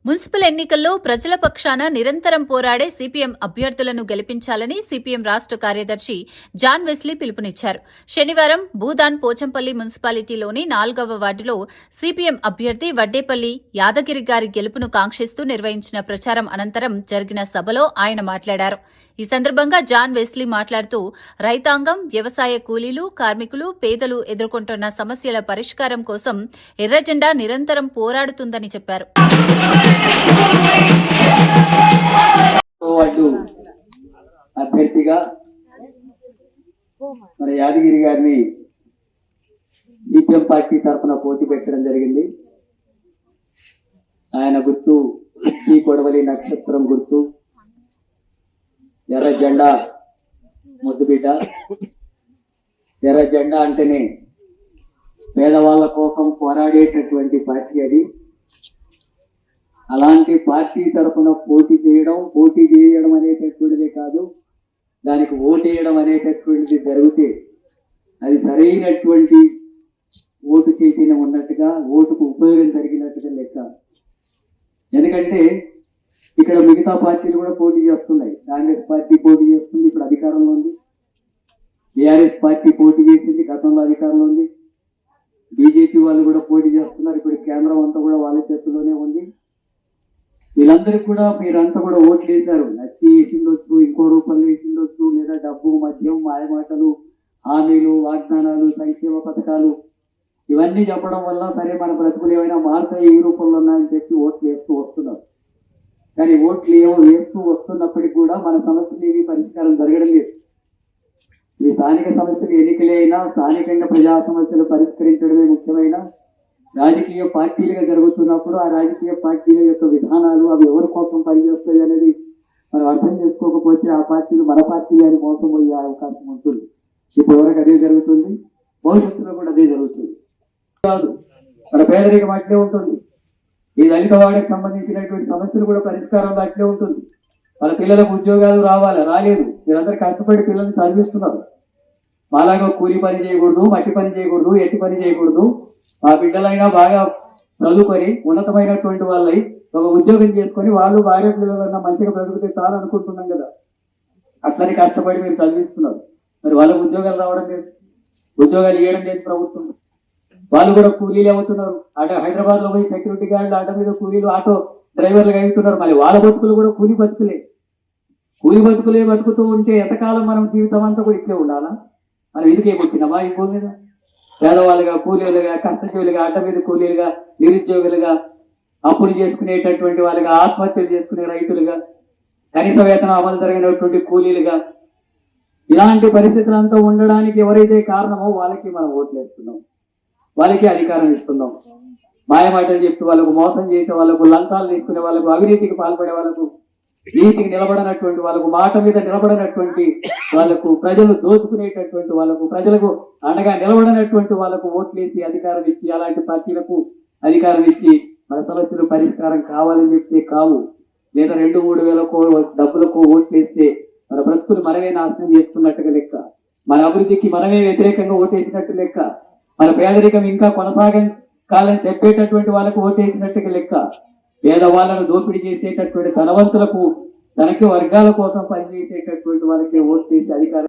Municipal ఎన్నికల్లో ప్రజల పక్షాన నిరంతరం పోరాడే సిపిఎం అభ్యర్థులను గెలిపించాలని సిపిఎం రాష్ట్ర కార్యదర్శి జాన్ వెస్లీ పిలుపునిచ్చారు. శనివారం భూదాన్ పోచంపల్లి మున్సిపాలిటీలోని 4వ వార్డులో సిపిఎం అభ్యర్థి వడ్డేపల్లి యాదగిరి గారి గెలుపును కాంక్షిస్తూ నిర్వహించిన ప్రచారం అనంతరం జరిగిన సభలో ఆయన మాట్లాడారు. ఈ సందర్భంగా జాన్ వెస్లీ మాట్లాడుతూ రైతాంగం, వ్యవసాయ కూలీలు, కార్మికులు, పేదలు ఎదుర్కొంటున్న సమస్యల పరిష్కారం కోసం ఎర్రజెండా నిరంతరం పోరాడుతుందని చెప్పారు. అభ్యర్థిగా మన యాదగిరి గారిని సిపిఎం పార్టీ తరఫున పోటీ పెట్టడం జరిగింది. ఆయన గుర్తు ఈ కొడవలి నక్షత్రం గుర్తు, ఎర్ర జెండా ముద్దుబిడ్డ. ఎర్ర జెండా అంటేనే పేదవాళ్ళ కోసం పోరాడేటటువంటి పార్టీ అది. అలాంటి పార్టీ తరఫున పోటీ చేయడం అనేటటువంటిదే కాదు, దానికి ఓటేయడం అనేటటువంటిది జరిగితే అది సరైనటువంటి ఓటు చైతన్యం ఉన్నట్టుగా, ఓటుకు ఉపయోగం జరిగినట్టుగా లెక్క. ఎందుకంటే ఇక్కడ మిగతా పార్టీలు కూడా పోటీ చేస్తున్నాయి. కాంగ్రెస్ పార్టీ పోటీ చేస్తుంది, ఇప్పుడు అధికారంలో ఉంది. బీఆర్ఎస్ పార్టీ పోటీ చేసింది, గతంలో అధికారంలో ఉంది. బీజేపీ వాళ్ళు కూడా పోటీ చేస్తున్నారు, ఇప్పుడు కేంద్రం అంతా కూడా వాళ్ళ చేతుల్లోనే ఉంది. వీళ్ళందరికీ కూడా మీరంతా కూడా ఓట్లు వేశారు. నచ్చి వేసిండొచ్చు, ఇంకో రూపంలో వేసిండొచ్చు, లేదా డబ్బు, మద్యం, మాయమాటలు, హామీలు, వాగ్దానాలు, సంక్షేమ పథకాలు ఇవన్నీ చెప్పడం వల్ల సరే మన బ్రతుకులు ఏమైనా మారుతాయి, ఈ రూపంలో ఉన్నాయని చెప్పి ఓట్లు వేస్తూ వస్తున్నారు. కానీ ఓట్లు వేస్తూ వస్తున్నప్పటికీ కూడా మన సమస్యలు ఏవి పరిష్కారం జరగడం లేదు. ఈ స్థానిక సమస్యలు ఎన్నికలే అయినా స్థానికంగా ప్రజా సమస్యలు పరిష్కరించడమే ముఖ్యమైన రాజకీయ పార్టీలుగా జరుగుతున్నప్పుడు ఆ రాజకీయ పార్టీల యొక్క విధానాలు అవి ఎవరి కోసం పనిచేస్తాయి అనేది మనం అర్థం చేసుకోకపోతే ఆ పార్టీలు మన పార్టీలు అని మోసం పోయే అవకాశం ఉంటుంది. ఇప్పటివరకు అదే జరుగుతుంది, భవిష్యత్తులో కూడా అదే జరుగుతుంది. కాదు, మన పేదరికం అట్లే ఉంటుంది. ఈ దళిత వాడికి సంబంధించినటువంటి సమస్యలు కూడా పరిష్కారం అట్లే ఉంటుంది. వాళ్ళ పిల్లలకు ఉద్యోగాలు రాలేదు. మీరందరూ కష్టపడి పిల్లల్ని చదివిస్తున్నారు. మాలాగా కూలి పని చేయకూడదు, మట్టి పని చేయకూడదు, ఎట్టి పని చేయకూడదు. మా బిడ్డలైనా బాగా చదువుకొని ఉన్నతమైనటువంటి వాళ్ళై ఒక ఉద్యోగం చేసుకొని వాళ్ళు భార్య పిల్లలన్నా మంచిగా బ్రతుకుతే చాలు అనుకుంటున్నాం కదా. అట్లని కష్టపడి మీరు చదివిస్తున్నారు. మరి వాళ్ళకు ఉద్యోగాలు రావడం లేదు, ఉద్యోగాలు ఇవ్వడం లేదు ప్రభుత్వం. వాళ్ళు కూడా కూలీలు అవుతున్నారు. హైదరాబాద్ లో పోయి సెక్యూరిటీ గార్డులు, ఆటో మీద కూలీలు, ఆటో డ్రైవర్లు అవుతున్నారు. మళ్ళీ వాళ్ళ బతుకులు కూడా కూలి బతుకులే బతుకుతూ ఉంటే ఎంతకాలం మనం జీవితం అంతా కూడా ఇట్లే ఉండాలా? మనం ఎందుకే పుట్టినామా ఈ భూమి మీద? పేదవాళ్ళుగా, కూలీలుగా, కష్టజీవులుగా, అడ్డ మీద కూలీలుగా, నిరుద్యోగులుగా, అప్పులు చేసుకునేటటువంటి వాళ్ళుగా, ఆత్మహత్యలు చేసుకునే రైతులుగా, కనీస వేతనం అమలు జరిగినటువంటి కూలీలుగా, ఇలాంటి పరిస్థితులంతా ఉండడానికి ఎవరైతే కారణమో వాళ్ళకి మనం ఓట్లు వేస్తున్నాం, వాళ్ళకి అధికారం ఇస్తున్నాం. మాయమాటలు చెప్పి వాళ్ళకు మోసం చేసే వాళ్ళకు, లంచాలు తీసుకునే వాళ్ళకు, అవినీతికి పాల్పడే వాళ్ళకు, నీతికి నిలబడనటువంటి వాళ్ళకు, మాట మీద నిలబడనటువంటి వాళ్ళకు, ప్రజలు దోచుకునేటటువంటి వాళ్ళకు, ప్రజలకు అండగా నిలబడనటువంటి వాళ్ళకు ఓట్లేసి అధికారం ఇచ్చి, అలాంటి పార్టీలకు అధికారం ఇచ్చి మన సమస్యలు పరిష్కారం కావాలని చెప్తే కావు. లేదా 2-3 వేలకు డబ్బులకు ఓట్లేస్తే మన బ్రతుకులు మనమే నాశనం చేసుకున్నట్టుగా లెక్క, మన అభివృద్ధికి మనమే వ్యతిరేకంగా ఓటేసినట్టు లెక్క, మన పేదరికం ఇంకా కొనసాగాలని చెప్పేటటువంటి వాళ్ళకు ఓటేసినట్టుగా లెక్క. పేదవాళ్ళను దోపిడీ చేసేటటువంటి ధనవంతులకు, తనకి వర్గాల కోసం పనిచేసేటటువంటి వాళ్ళకి ఓటు చేసి అధికారం